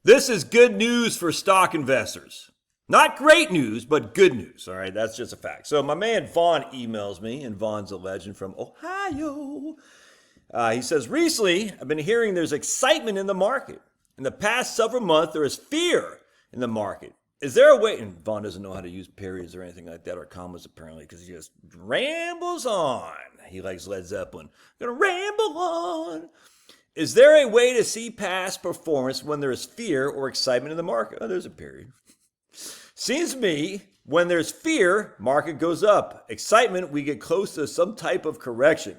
This is good news for stock investors. Not great news, but good news. All right, that's just a fact. So my man Vaughn emails me, and Vaughn's a legend from Ohio. He says, recently, I've been hearing there's excitement in the market. In the past several months, there is fear in the market. Is there a way, and Vaughn doesn't know how to use periods or anything like that, or commas apparently, because he just rambles on. He likes Led Zeppelin. Gonna ramble on. Is there a way to see past performance when there is fear or excitement in the market? Oh, there's a period. Seems to me, when there's fear, market goes up. Excitement, we get close to some type of correction.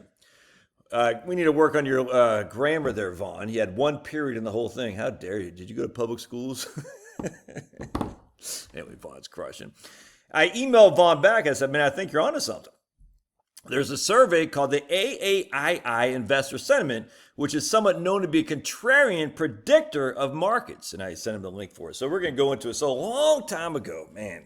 We need to work on your grammar there, Vaughn. He had one period in the whole thing. How dare you? Did you go to public schools? Anyway, Vaughn's crushing. I emailed Vaughn back. I said, man, I think you're onto something. There's a survey called the AAII Investor Sentiment, which is somewhat known to be a contrarian predictor of markets. And I sent him the link for it. So we're going to go into it. So a long time ago, man,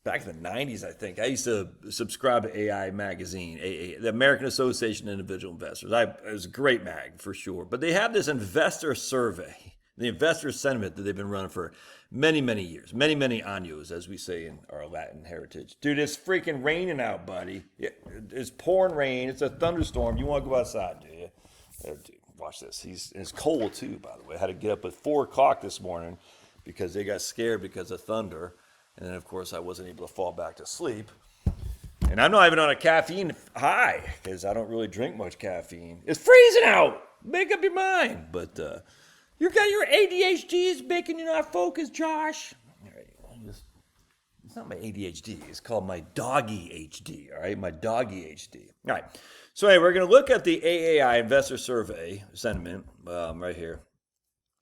back in the 90s, I think, I used to subscribe to AI magazine, the American Association of Individual Investors. It was a great mag for sure. But they have this investor survey, the investor sentiment that they've been running for many, many years. Many, many años, as we say in our Latin heritage. Dude, it's freaking raining out, buddy. It's pouring rain. It's a thunderstorm. You want to go outside, do you? Dude, watch this. It's cold, too, by the way. I had to get up at 4 o'clock this morning because they got scared because of thunder. And then, of course, I wasn't able to fall back to sleep. And I'm not even on a caffeine high because I don't really drink much caffeine. It's freezing out. Make up your mind. But you got your ADHD is making you not focus, Josh. All right, it's not my ADHD. It's called my doggy HD. All right, my doggy HD. All right. So anyway, we're going to look at the AAI Investor Survey sentiment right here.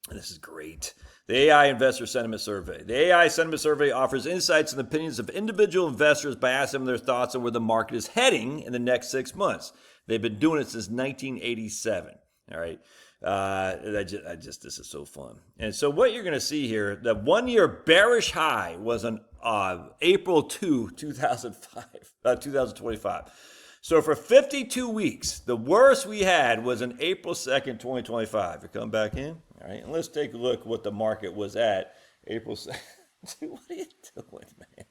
And this is great. The AI Investor Sentiment Survey. The AI Sentiment Survey offers insights and opinions of individual investors by asking them their thoughts on where the market is heading in the next 6 months. They've been doing it since 1987. All right. This is so fun. And so what you're going to see here, the 1 year bearish high was on April 2, 2025. So for 52 weeks, the worst we had was on April 2nd, 2025. You come back in. All right, and let's take a look what the market was at April 2nd. Dude, what are you doing, man?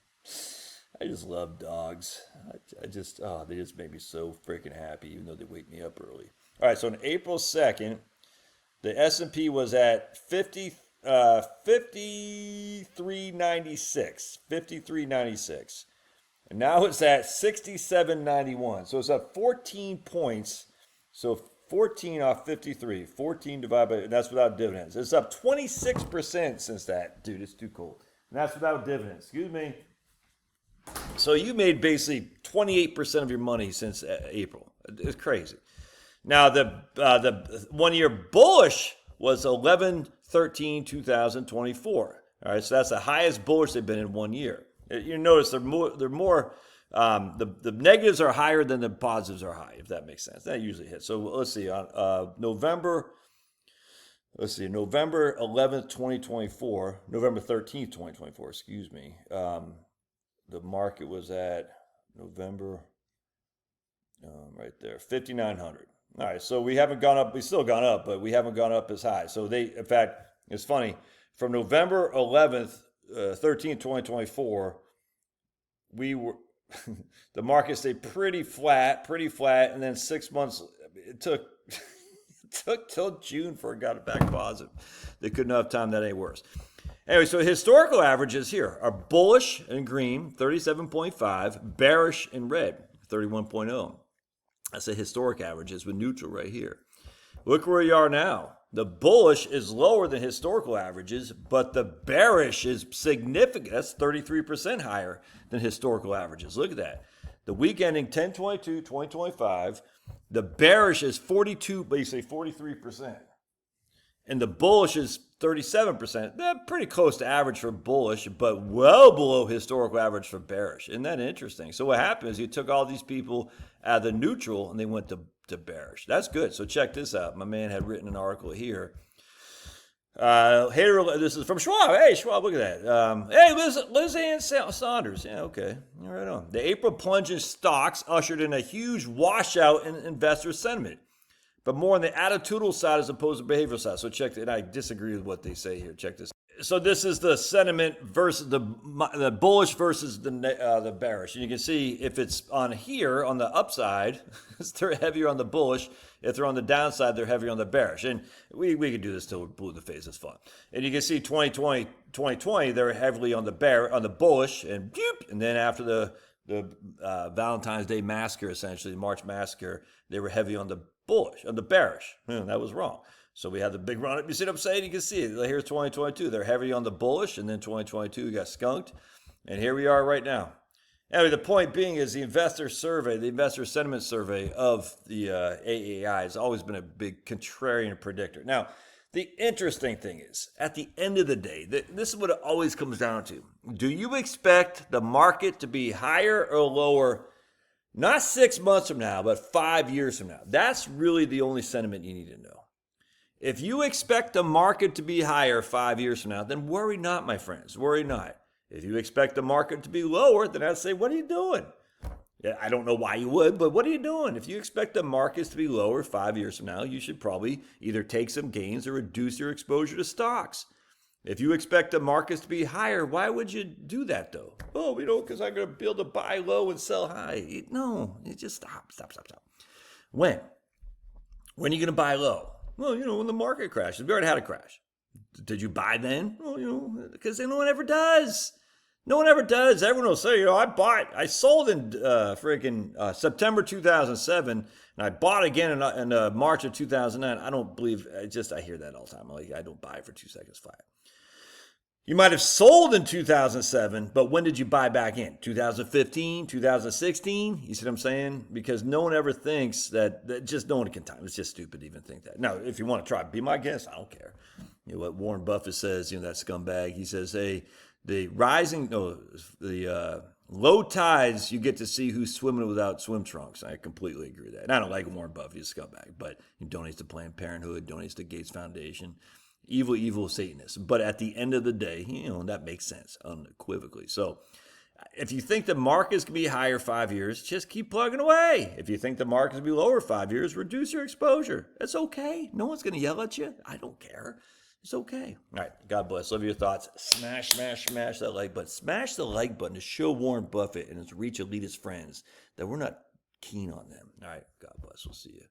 I just love dogs. They just make me so freaking happy, even though they wake me up early. All right, so on April 2nd, the S&P was at 53.96. And now it's at 67.91. So it's up 14 points. So 14 off 53. 14 divided by, that's without dividends. It's up 26% since that. Dude, it's too cold. And that's without dividends. Excuse me. So you made basically 28% of your money since April. It's crazy. Now, the 1 year bullish was 11/13/2024. All right, so that's the highest bullish they've been in 1 year. You notice they're more the negatives are higher than the positives are high, if that makes sense. That usually hits. So let's see, on November 11th, 2024, November 13th, 2024, excuse me. The market was at November, right there, 5,900. All right, so we haven't gone up. We've still gone up, but we haven't gone up as high. So in fact, it's funny, from November 11th, 13th, 2024, we were, the market stayed pretty flat, and then 6 months, it took till June before it got back positive. They couldn't have timed that any worse. Anyway, so historical averages here are bullish in green, 37.5, bearish in red, 31.0. That's the historic averages with neutral right here. Look where you are now. The bullish is lower than historical averages, but the bearish is significant. That's 33% higher than historical averages. Look at that. The week ending 10/22/2025, the bearish is 43%. And the bullish is 37%. They're pretty close to average for bullish, but well below historical average for bearish. Isn't that interesting? So what happened is you took all these people out of the neutral and they went to bearish. That's good. So check this out. My man had written an article here. This is from Schwab. Hey, Schwab, look at that. Hey, Liz Ann Saunders. Yeah, okay. Right on. The April plunge in stocks ushered in a huge washout in investor sentiment. but more on the attitudinal side as opposed to behavioral side. So check, and I disagree with what they say here. Check this. So this is the sentiment versus the bullish versus the bearish. And you can see if it's on here on the upside, they're heavier on the bullish. If they're on the downside, they're heavier on the bearish. And we could do this till we're blue in the face. It's fun. And you can see 2020, they're heavily on the bullish, and then after the Valentine's Day massacre, essentially the March massacre, they were heavy on the bullish, on the bearish. That was wrong. So we had the big run up. You see what I'm saying? You can see it. Here's 2022. They're heavy on the bullish, and then 2022 got skunked. And here we are right now. Anyway, the point being is the investor survey, the investor sentiment survey of the AAII has always been a big contrarian predictor. Now, the interesting thing is, at the end of the day, this is what it always comes down to. Do you expect the market to be higher or lower, not 6 months from now, but 5 years from now? That's really the only sentiment you need to know. If you expect the market to be higher 5 years from now, then worry not, my friends. Worry not. If you expect the market to be lower, then I'd say, what are you doing? Yeah, I don't know why you would, but what are you doing? If you expect the markets to be lower 5 years from now, you should probably either take some gains or reduce your exposure to stocks. If you expect the markets to be higher, why would you do that though? Oh, because I'm going to be able to buy low and sell high. No, just stop. When? When are you going to buy low? Well, when the market crashes. We already had a crash. Did you buy then? Well, because no one ever does. No one ever does. Everyone will say, I sold in September 2007, and I bought again in March of 2009. I don't believe, I hear that all the time. I don't buy for 2 seconds flat. You might have sold in 2007, but when did you buy back in? 2015, 2016? You see what I'm saying? Because no one ever thinks that just no one can time. It's just stupid to even think that. Now, if you want to try, be my guest. I don't care. What Warren Buffett says, that scumbag, he says, hey, the low tides, you get to see who's swimming without swim trunks. I completely agree with that. And I don't like Warren Buffett, he's a scumbag, but he donates to Planned Parenthood, donates to Gates Foundation. Evil Satanists. But at the end of the day, that makes sense unequivocally. So if you think the market's going to be higher 5 years, just keep plugging away. If you think the market's going to be lower 5 years, reduce your exposure. It's okay. No one's going to yell at you. I don't care. It's okay. All right. God bless. Love your thoughts. Smash that like button. Smash the like button to show Warren Buffett and his reach elitist friends that we're not keen on them. All right. God bless. We'll see you.